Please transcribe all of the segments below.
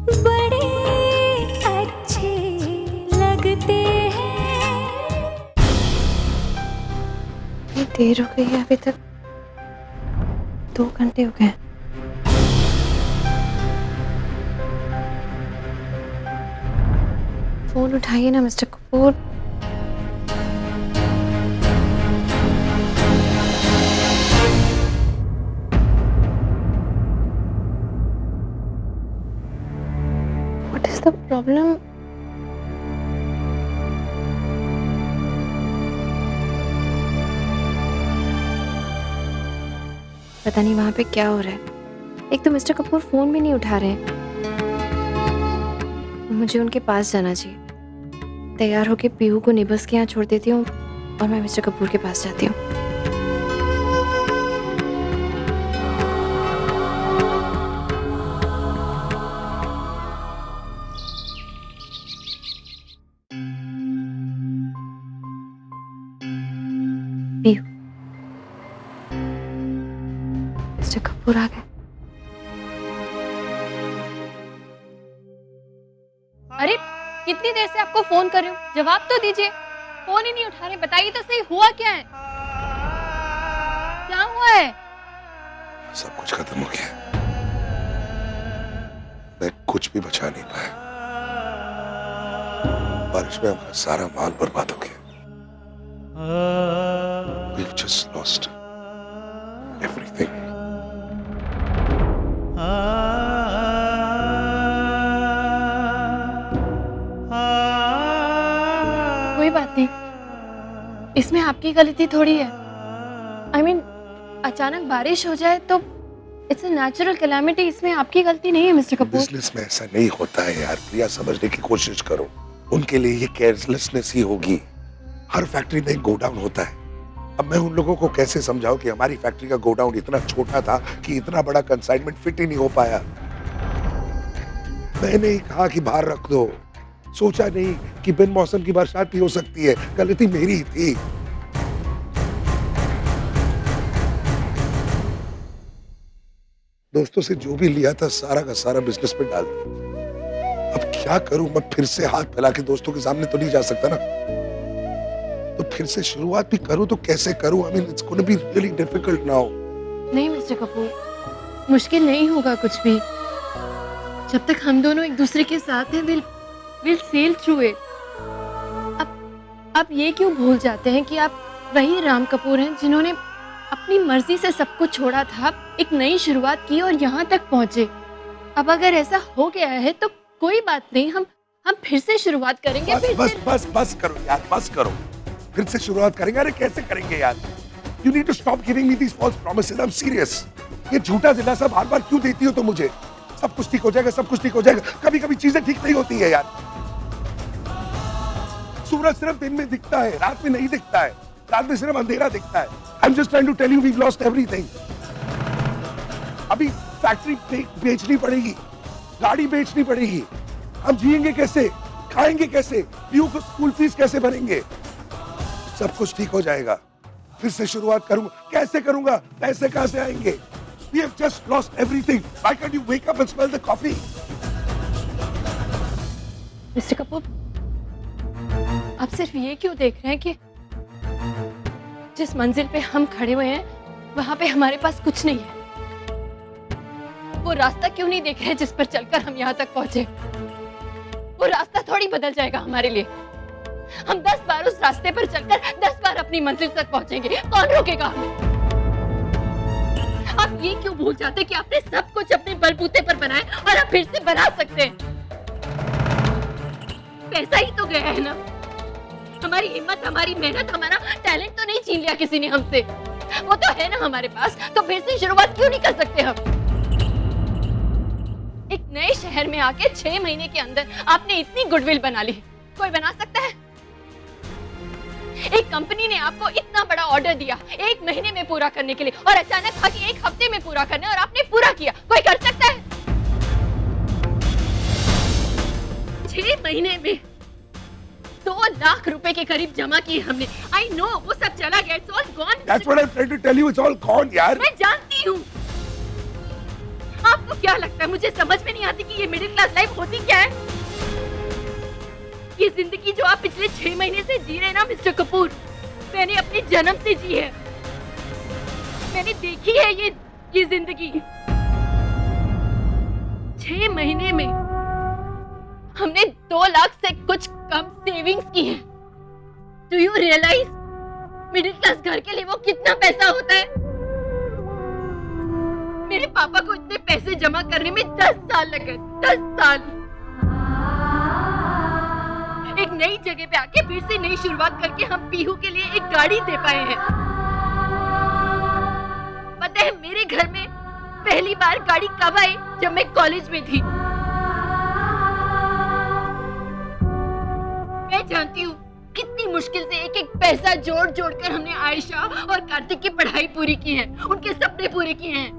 बड़े अच्छे लगते हैं। इतनी देर हो गई है, अभी तक 2 घंटे हो गए। फोन उठाइए ना mister Kapoor. What is the problem? पता नहीं वहां पे क्या हो रहा है। एक तो मिस्टर कपूर फोन भी नहीं उठा रहे हैं। मुझे उनके पास जाना चाहिए। तैयार होके पीहू को नेबर्स के यहाँ छोड़ देती हूँ और मैं मिस्टर कपूर के पास जाती हूँ। पीहू, मिस्टर कपूर आ गए। अरे कितनी देर से आपको फोन कर रही हूँ, जवाब तो दीजिए। फोन ही नहीं उठा रहे, बताइए तो सही हुआ क्या है? क्या हुआ है? सब कुछ खत्म हो गया। मैं कुछ भी बचा नहीं पाया। बारिश में हमारा सारा माल बर्बाद हो गया। We've just lost everything. कोई बात नहीं, इसमें आपकी गलती थोड़ी है। I mean, अचानक बारिश हो जाए तो इट्स अ नेचुरल कैलामिटी, इसमें आपकी गलती नहीं है मिस्टर कपूर। बिजनेस में ऐसा नहीं होता है यार। प्रिया, समझने की कोशिश करो। उनके लिए ये केयरलेसनेस ही होगी। हर फैक्ट्री में एक गोडाउन होता है। अब मैं उन लोगों को कैसे समझाऊं कि हमारी फैक्ट्री का गोडाउन इतना छोटा था कि इतना बड़ा कंसाइनमेंट फिट ही नहीं हो पाया। मैंने ही कहा कि बाहर रख दो, सोचा नहीं कि बिन मौसम की बरसात भी हो सकती है। गलती मेरी ही थी। दोस्तों से जो भी लिया था सारा का सारा बिजनेस में डाल दिया। अब क्या करूं? मैं फिर से हाथ फैला के दोस्तों के सामने तो नहीं जा सकता ना। तो फिर से शुरुआत भी करूं तो कैसे करूं? I mean, it's going to be really difficult now. नहीं मिस्टर कपूर, मुश्किल नहीं होगा कुछ भी। जब तक हम दोनों एक दूसरे के साथ हैं, we'll sail through it। अब ये क्यों भूल जाते हैं कि आप वही राम कपूर हैं जिन्होंने अपनी मर्जी से सब कुछ छोड़ा था, एक नई शुरुआत की और यहाँ तक पहुंचे। अब अगर ऐसा हो गया है तो कोई बात नहीं, हम फिर से शुरुआत करेंगे। बस करो यार, बस करो। फिर से शुरुआत करेंगे? अरे कैसे करेंगे यार? You need to stop giving me these false promises. I'm serious. ये झूठा दिलासा बार-बार क्यों देती हो तुम मुझे? सब कुछ ठीक हो जाएगा, सब कुछ ठीक हो जाएगा। कभी-कभी चीजें ठीक नहीं होती है यार। सूरज सिर्फ दिन में दिखता है, रात में नहीं दिखता है। रात में सिर्फ अंधेरा दिखता है। I'm just trying to tell you we've lost everything. अभी फैक्ट्री बेचनी पड़ेगी, गाड़ी बेचनी पड़ेगी। हम जिएंगे कैसे? खाएंगे कैसे? पीयू को स्कूल फीस कैसे भरेंगे? सब कुछ ठीक हो जाएगा। फिर से शुरुआत करूंगा। कैसे करूंगा? पैसे कहां से आएंगे? We have just lost everything. Why can't you wake up and smell the coffee? Mister Kapoor, आप सिर्फ ये क्यों देख रहे हैं कि जिस मंजिल पे हम खड़े हुए हैं वहां पे हमारे पास कुछ नहीं है? वो रास्ता क्यों नहीं देख रहे हैं जिस पर चलकर हम यहाँ तक पहुंचे? वो रास्ता थोड़ी बदल जाएगा हमारे लिए। हम 10 बार उस रास्ते पर चलकर 10 बार अपनी मंजिल तक पहुंचेंगे। कौन रोकेगा हमें? आप ये क्यों भूल जाते कि आपने सब कुछ अपने बलबूते पर बनाया और आप फिर से बना सकते हैं? पैसा ही तो गया है ना। हमारी हिम्मत, हमारी मेहनत, हमारा टैलेंट तो नहीं छीन लिया किसी ने हमसे। वो तो है ना हमारे पास। तो फिर से शुरुआत क्यों नहीं कर सकते हम? एक नए शहर में आके 6 महीने के अंदर आपने इतनी गुडविल बना ली। कोई बना सकता है? एक कंपनी ने आपको इतना बड़ा ऑर्डर दिया 1 महीने में पूरा करने के लिए और अचानक कहा कि 1 हफ्ते में पूरा करना है और आपने पूरा किया। कोई कर सकता है? 6 महीने में 2 लाख रुपए के करीब जमा किए हमने। आई नो, वो सब चला गया। It's all gone. That's what I'm trying to tell you. It's all gone, यार। मैं जानती हूँ। आप आपको क्या लगता है मुझे समझ में नहीं आती कि ये मिडिल क्लास लाइफ होती क्या है? ये जिंदगी जो आप पिछले 6 महीने से जी रहे हैं ना मिस्टर कपूर, मैंने अपने जन्म से जी है। मैंने देखी है ये जिंदगी। 6 महीने में हमने 2 लाख से कुछ कम सेविंग्स की है। Do you realise middle class घर के लिए वो कितना पैसा होता है? मेरे पापा को इतने पैसे जमा करने में 10 साल लगे। 10 साल। एक नई जगह पे आके फिर से नई शुरुआत करके हम पीहू के लिए एक गाड़ी दे पाए हैं। पता है मेरे घर में पहली बार गाड़ी कब आई? जब मैं कॉलेज में थी। मैं जानती हूँ कितनी मुश्किल से एक एक पैसा जोड़ जोड़ कर हमने आयशा और कार्तिक की पढ़ाई पूरी की है, उनके सपने पूरे किए हैं।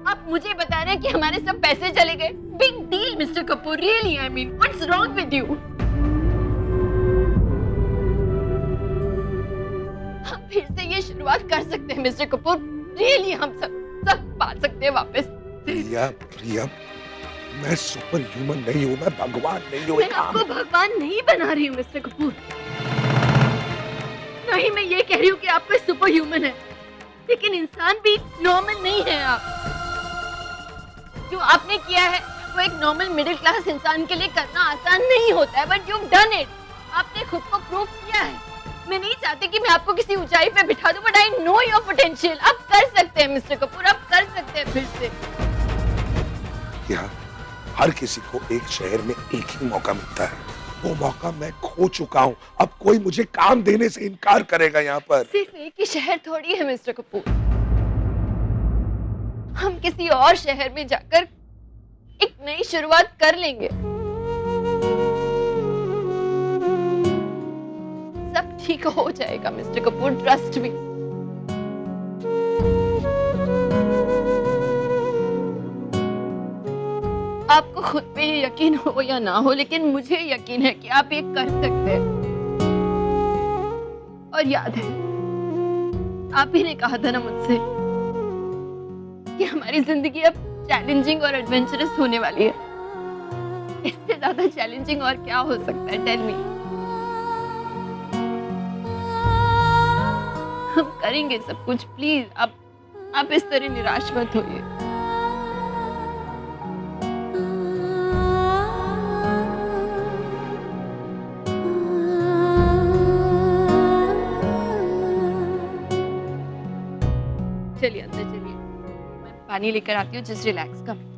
आप मुझे बता रहे हैं कि हमारे सब पैसे चले गए? Big deal mister Kapoor, really I mean what's wrong with you? हम फिर से ये शुरुआत कर सकते हैं मिस्टर कपूर, रियली हम सब पा सकते हैं वापस। प्रिया, प्रिया, मैं सुपर ह्यूमन नहीं हूँ, मैं भगवान नहीं हूँ। मैं आपको भगवान नहीं बना रही हूँ मिस्टर कपूर। नहीं, मैं ये कह रही हूँ कि आप कोई सुपर ह्यूमन है, लेकिन इंसान भी नॉर्मल नहीं है। आप जो आपने किया है वो एक नॉर्मल मिडिल क्लास इंसान के लिए करना आसान नहीं होता है, but you have done it. आपने खुद को प्रूव किया है। मैं नहीं चाहती कि मैं आपको किसी ऊंचाई पे बिठा दूं, but I know your potential. आप कर सकते हैं मिस्टर कपूर, आप कर सकते हैं फिर से। क्या हर किसी को एक शहर में एक ही मौका मिलता है? वो मौका मैं खो चुका हूँ। अब कोई मुझे काम देने से इनकार करेगा यहाँ पर? सिर्फ एक ही शहर थोड़ी है मिस्टर कपूर। हम किसी और शहर में जाकर एक नई शुरुआत कर लेंगे। सब ठीक हो जाएगा मिस्टर कपूर, ट्रस्ट मी। आपको खुद पे ये यकीन हो या ना हो, लेकिन मुझे यकीन है कि आप ये कर सकते हैं। और याद है, आप ही ने कहा था ना मुझसे कि हमारी जिंदगी अब चैलेंजिंग और एडवेंचरस होने वाली है। इससे ज्यादा चैलेंजिंग और क्या हो सकता है? Tell me. हम करेंगे सब कुछ। प्लीज आप इस तरह निराश मत होइए। चलिए अंदर चलिए, मैं पानी लेकर आती हूँ। Just relax. कम।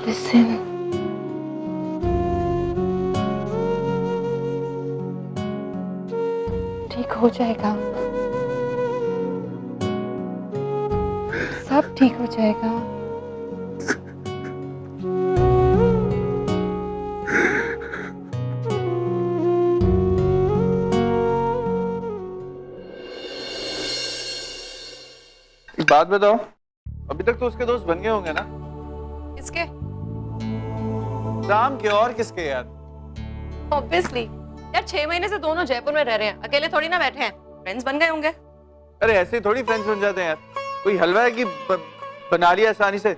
Listen. ठीक हो जाएगा, सब ठीक हो जाएगा। एक बात बताओ, अभी तक तो उसके दोस्त बन गए होंगे ना? किसके? राम के और किसके यार? ऑब्वियसली यार, 6 महीने से दोनों जयपुर में रह रहे हैं, अकेले थोड़ी ना बैठे हैं। फ्रेंड्स बन गए होंगे। अरे ऐसे ही थोड़ी फ्रेंड्स बन जाते हैं यार। कोई हलवा है कि बना लिया आसानी से।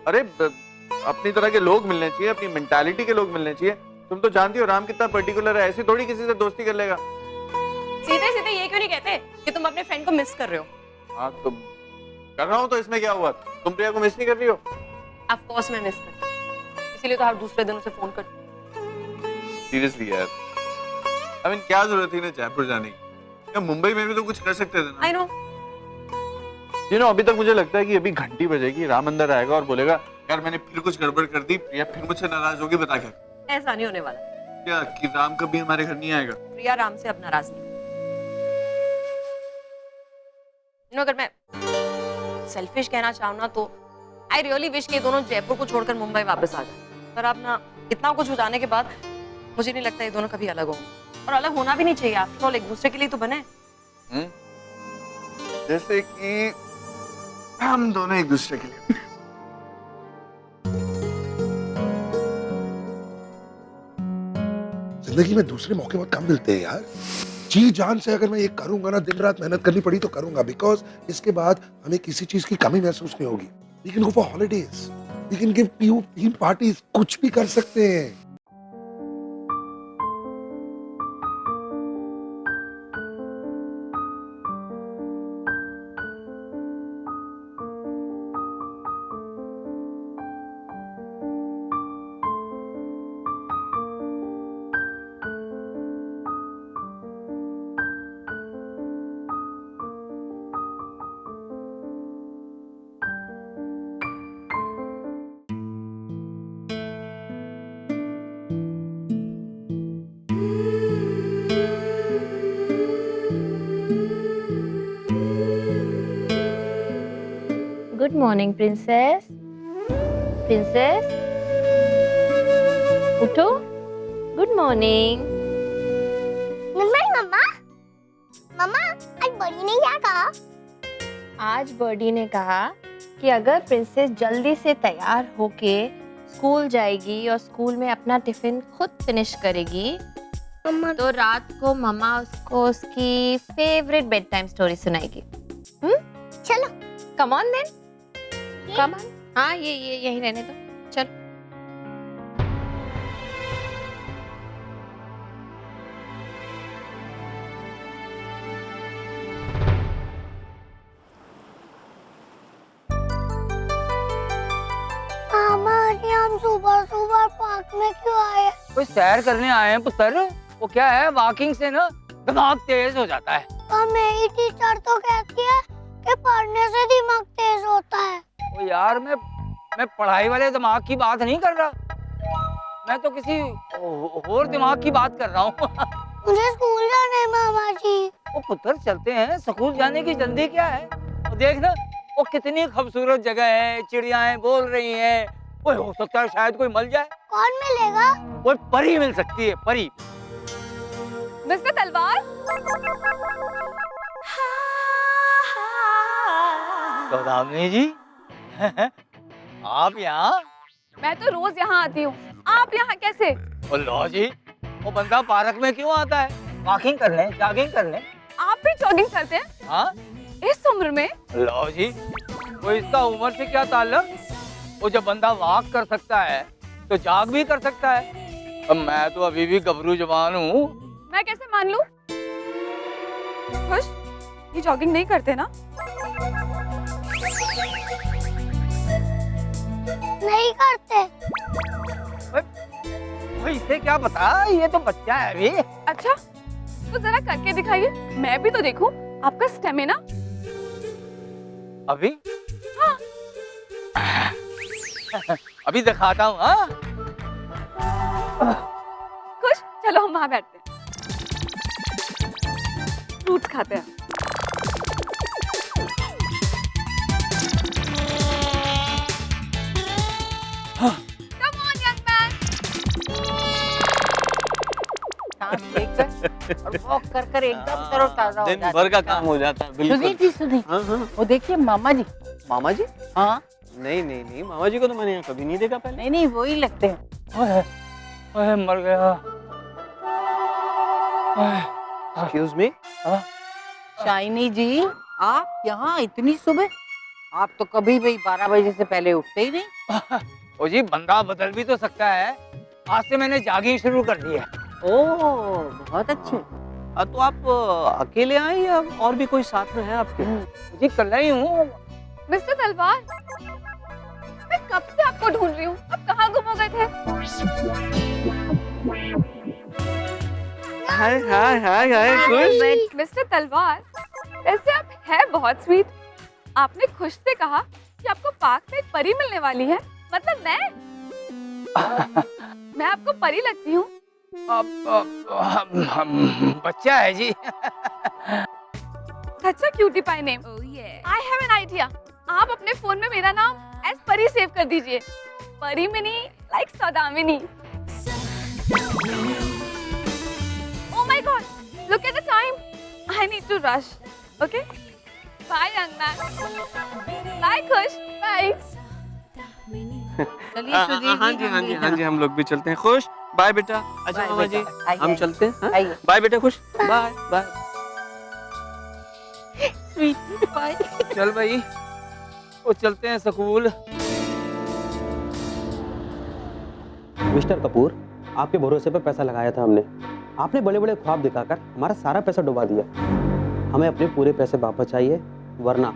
अरे अपनी तरह के लोग मिलने चाहिए, अपनी मेंटालिटी के लोग मिलने चाहिए। तुम तो जानती हो राम कितना पर्टिकुलर है, ऐसी थोड़ी किसी से दोस्ती कर लेगा। सीधे सीधे ये क्यों नहीं कहते कि तुम अपने फ्रेंड को मिस कर रहे हो? हाँ तो कर रहा हूँ, तो इसमें क्या हुआ? तुम प्रिया को मिस नहीं कर रही हो? ऑफ कोर्स मैं मिस करती हूँ, इसीलिए तो हर दूसरे दिन उसे फोन करती हूँ। सीरियसली यार, आई मीन क्या जरूरत थी ना जयपुर जाने की? क्या मुंबई में भी तो कुछ कर सकते थे ना? I know. अभी तक मुझे लगता है कि अभी घंटी बजेगी, राम अंदर आएगा और बोलेगा यार मैंने फिर कुछ गड़बड़ कर दी, प्रिया फिर मुझसे नाराज होगी, बता क्या? ऐसा नहीं होने वाला। क्या कि राम कभी हमारे घर नहीं आएगा? प्रिया राम से अब नाराज नहीं। अगर मैं सेल्फिश कहना चाहूँ ना तो आई रियली विश कि दोनों जयपुर को छोड़कर मुंबई वापस आ जाए, पर अब ना इतना कुछ हो जाने के बाद मुझे नहीं लगता ये दोनों कभी अलग होंगे, और अलग होना भी नहीं चाहिए। आफ्टर ऑल एक दूसरे के लिए तो बने। जैसे कि हम दोनों एक दूसरे के लिए। जिंदगी में दूसरे मौके बहुत कम मिलते हैं यार। जी जान से अगर मैं ये करूंगा ना, दिन रात मेहनत करनी पड़ी तो करूंगा, बिकॉज इसके बाद हमें किसी चीज की कमी महसूस नहीं होगी। We can go for holidays, we can give you theme parties, कुछ भी कर सकते हैं। Good morning princess. प्रिंसेस उठो। Good morning. मम्मा मम्मा आज बड़ी ने क्या कहा? आज बर्डी ने कहा कि अगर प्रिंसेस जल्दी से तैयार होके स्कूल जाएगी और स्कूल में अपना टिफिन खुद फिनिश करेगी मम्मा तो रात को मम्मा उसको उसकी फेवरेट बेड टाइम स्टोरी सुनाएगी। चलो come on then, come on. हाँ ये यहीं रहने दो, चलो। मामा जी हम सुबह सुबह पार्क में क्यों आए? कोई सैर करने आए हैं पुत्र। वो क्या है, वॉकिंग से ना दिमाग तेज हो जाता है। और मेरी टीचर तो कहती है कि पढ़ने से दिमाग तेज होता है। ओ यार मैं पढ़ाई वाले दिमाग की बात नहीं कर रहा, मैं तो किसी और दिमाग की बात कर रहा हूँ। मुझे स्कूल जाना है मामा जी। वो पुत्र चलते हैं, स्कूल जाने की जल्दी क्या है? वो देख ना, वो कितनी खूबसूरत जगह है, चिड़ियाएं बोल रही हैं। वो हो सकता है शायद कोई मिल जाए। कौन मिलेगा? कोई परी मिल सकती है, परी। मिस्टर तलवार। सौदामिनी जी, आप यहाँ? मैं तो रोज यहाँ आती हूँ, आप यहाँ कैसे? ओ लो जी, वो बंदा पार्क में क्यों आता है? वॉकिंग करने, जॉगिंग करने। आप भी जॉगिंग करते हैं हाँ इस उम्र में? लो जी, वो इसका उम्र से क्या ताल्लुक? वो जब बंदा वॉक कर सकता है तो जॉग भी कर सकता है। अब मैं तो अभी भी गबरू जवान हूँ। मैं कैसे मान लूं? खुश, ये जॉगिंग नहीं करते ना? नहीं करते। वो इसे क्या पता, ये तो बच्चा है अभी। अच्छा, तो जरा करके दिखाइए, मैं भी तो देखूं आपका स्टेमिना। अभी? हाँ। अभी दिखाता हूँ। हाँ खुश, चलो हम वहां बैठते हैं, फ्रूट्स खाते हैं। Come on, young man. सांस लेकर और वॉक कर कर एकदम तरोताजा हो दिन जाता भर का काम हो जाता है। सुनिए जी, सुनिए। हाँ हाँ। वो देखिए मामा जी। मामा जी? हाँ नहीं नहीं नहीं, मामा जी को तो मैंने यहाँ कभी नहीं देखा पहले। नहीं नहीं, वो ही लगते हैं। ओए, ओए, मर गया। Excuse me. शाइनी जी, आप यहाँ इतनी सुबह? आप तो कभी भी 12 बजे से पहले उठते ही नहीं। ओ जी, बंदा बदल भी तो सकता है। आज से मैंने जॉगिंग शुरू कर दी है। ओह, बहुत अच्छे। तो आप अकेले आए या और भी कोई साथ में है आपके? जी कल ही हूँ। मिस्टर तलवार, मैं कब से आपको ढूंढ रही हूँ। आप कहाँ गुम हो गए थे? हाय हाय हाय हाय खुश। मिस्टर तलवार, वैसे आप है बहुत स्वीट। आपने खुश से कहा कि आपको पार्क में एक परी मिलने वाली है। मतलब मैं आपको परी लगती हूँ? बच्चा है जी। Such a cutie pie name. I have an idea. आप अपने फोन में मेरा नाम एस परी सेव कर दीजिए। परी mini like Saudamini. Oh my God! Look at the time. I need to rush. Okay? Bye, young man. Bye, खुश. Bye. चलिए सुधीर हाँ जी हाँ जी हाँ जी, हम लोग भी चलते हैं। खुश बाय बेटा। अच्छा बाय मामा जी, बेटा, आइए, हम आइए। चलते हैं। हाँ? आइए। बाय बेटा खुश। Bye bye. Sweet pie. चल भाई, वो चलते हैं स्कूल। मिस्टर कपूर, आपके भरोसे पर पैसा लगाया था हमने। आपने बड़े बड़े ख्वाब दिखाकर हमारा सारा पैसा डुबा दिया। हमें अपने पूरे पैसे वापस चाहिए, वरना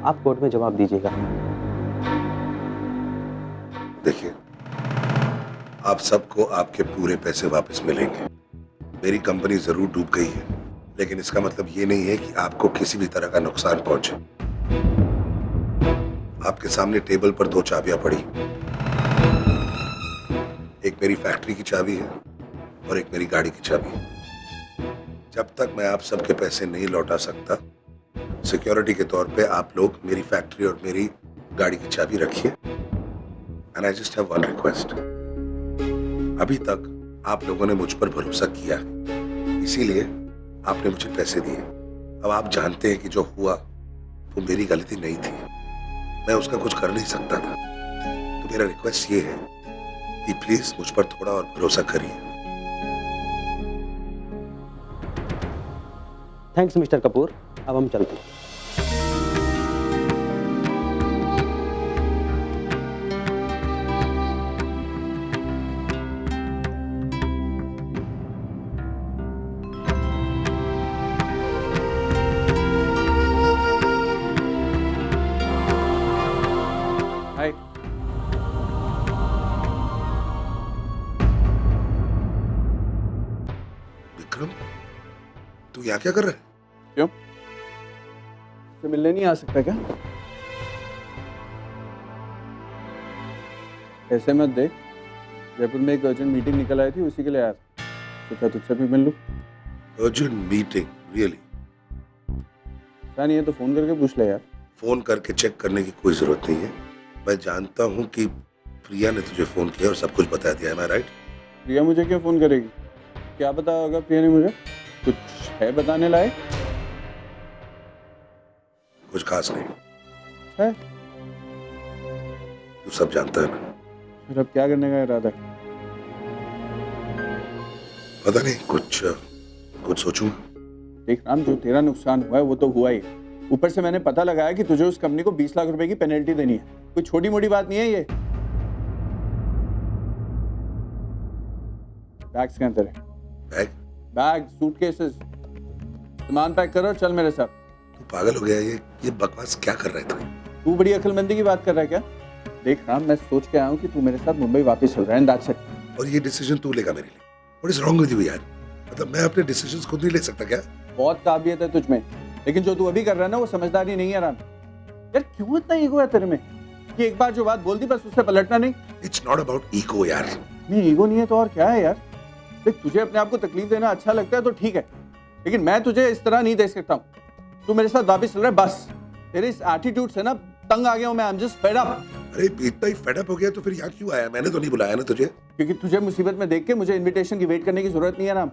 आप कोर्ट में जवाब दीजिएगा। देखिए, आप सबको आपके पूरे पैसे वापस मिलेंगे। मेरी कंपनी जरूर डूब गई है, लेकिन इसका मतलब ये नहीं है कि आपको किसी भी तरह का नुकसान पहुंचे। आपके सामने टेबल पर 2 चाबियां पड़ी। एक मेरी फैक्ट्री की चाबी है और एक मेरी गाड़ी की चाबी है। जब तक मैं आप सबके पैसे नहीं लौटा सकता, सिक्योरिटी के तौर पे आप लोग मेरी फैक्ट्री और मेरी गाड़ी की चाबी रखिए। And I just have one request. अभी तक आप लोगों ने मुझ पर भरोसा किया, इसीलिए आपने मुझे पैसे दिए। अब आप जानते हैं कि जो हुआ वो मेरी गलती नहीं थी, मैं उसका कुछ कर नहीं सकता था। तो मेरा रिक्वेस्ट ये है कि प्लीज मुझ पर थोड़ा और भरोसा करिए। थैंक्स मिस्टर कपूर, अब हम चलते हैं। हाय। विक्रम, तू यहाँ क्या कर रहा है? क्यों? तो मिलने नहीं आ सकता क्या? ऐसे मत देख, जयपुर में एक अर्जेंट मीटिंग निकल आई थी, उसी के लिए आया था। सोचा तुझसे भी मिल लूं। Urgent meeting? रियली? क्या नहीं है तो फोन करके पूछ ले यार। फोन करके चेक करने की कोई जरूरत नहीं है। मैं जानता हूँ कि प्रिया ने तुझे फोन किया और सब कुछ बता दिया है। मैं राइट? प्रिया मुझे क्यों फोन करेगी? क्या बताया होगा प्रिया ने मुझे? कुछ है बताने लायक? कुछ खास नहीं है? तू सब जानता है ना। फिर अब क्या करने का इरादा है? पता नहीं, कुछ सोचूंगा। देख राम, जो तेरा नुकसान हुआ है वो तो हुआ ही। ऊपर से मैंने पता लगाया कि तुझे उस कंपनी को 20 लाख रुपए की पेनल्टी देनी है। कोई छोटी मोटी बात नहीं है ये। बैग्स के अंदर है। बैग? बैग, सूटकेसेस, सामान पैक करो, चल मेरे साथ। तू पागल हो गया? ये बकवास क्या कर रहा है तू? तू बड़ी अक्लमंदी की बात कर रहा है क्या? देख राम, मैं सोच के आया हूँ कि तू मेरे साथ मुंबई वापस चल रहा है। that's it। और ये डिसीजन तू लेगा मेरे लिए? What is wrong with you यार? मतलब मैं अपने डिसीजंस खुद नहीं ले सकता क्या? बहुत काबिलियत है तुझ में, लेकिन जो तू अभी कर रहा है ना वो समझदारी नहीं है राम। यार क्यों इतना ईगो है तेरे में कि एक बार जो बात बोल दी बस उससे पलटना नहीं? It's not about ego यार। नहीं, ईगो नहीं है तो और क्या है यार? देख, तुझे अपने आप को तकलीफ देना अच्छा लगता है तो ठीक है, लेकिन मैं तुझे इस तरह नहीं देख सकता हूँ। तू मेरे साथ वापस चल रहा है बस। तेरे इस एटीट्यूड से ना तंग आ गया हूँ मैं। I am just fed up. अरे इतना ही फेड अप हो गया तो फिर यहाँ क्यों आया? मैंने तो नहीं बुलाया ना तुझे। क्योंकि तुझे मुसीबत में देख के मुझे इनविटेशन की वेट करने की जरूरत नहीं है राम।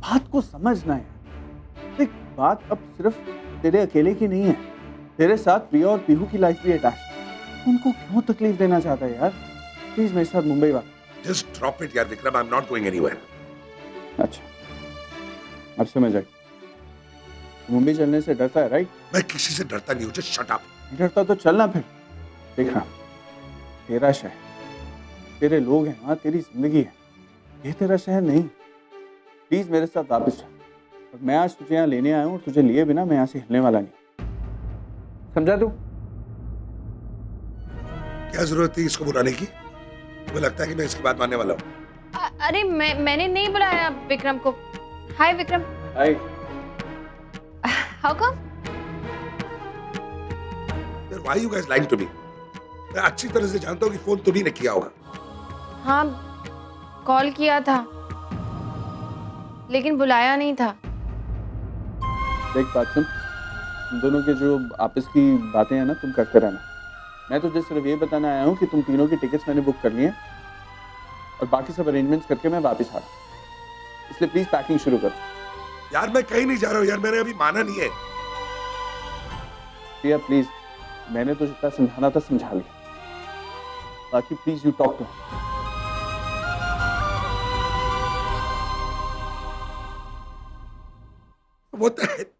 बात को समझना है। देख, बात अब सिर्फ तेरे अकेले की नहीं है, तेरे साथ प्रिया और पीहू की लाइफ भी अटैच। उनको क्यों तकलीफ देना चाहता है यार? प्लीज मेरे साथ मुंबई वापस। Just drop it यार Vikram, I'm not going anywhere। अच्छा, अब समझ आई, मुंबई चलने से डरता है, राइट? मैं किसी से डरता नहीं हूँ, जस्ट शट अप। डरता तो चलना फिर। देखा, तेरा शहर, तेरे लोग हैं वहाँ, तेरी जिंदगी है, ये तेरा शहर नहीं। प्लीज मेरे साथ वापस चल। और मैं आज तुझे यहाँ लेने आया हूँ और तुझे लिए बिना मैं यहाँ से हिलने वाला नहीं। समझा तू? क्या जरूरत थी इसको बुलाने की? तुम्हें लगता है कि मैं इसकी बात मानने वाला हूँ? अरे मैंने नहीं बुलाया विक्रम को। Hi Vikram. Hi. How come? Then why you guys lying to me? मैं अच्छी तरह से जानता हूँ कि फोन तुम्ही ने किया होगा। हाँ, कॉल किया था लेकिन बुलाया नहीं था। देख बात सुन, तुम दोनों के जो आपस की बातें हैं ना, तुम करते रहना। मैं तुझे सिर्फ ये बताना आया हूँ कि तुम तीनों की टिकट्स मैंने बुक कर ली हैं और बाकी सब अरेंजमेंट्स करके मैं वापस आ रहा हूँ। इसलिए प्लीज पैकिंग शुरू कर। यार मैं कहीं नहीं जा रहा हूँ यार, मैंने अभी माना नहीं है। प्रिया प्लीज, मैंने तो जितना समझाना था समझा लिया, बाकी please you talk to. What the hell?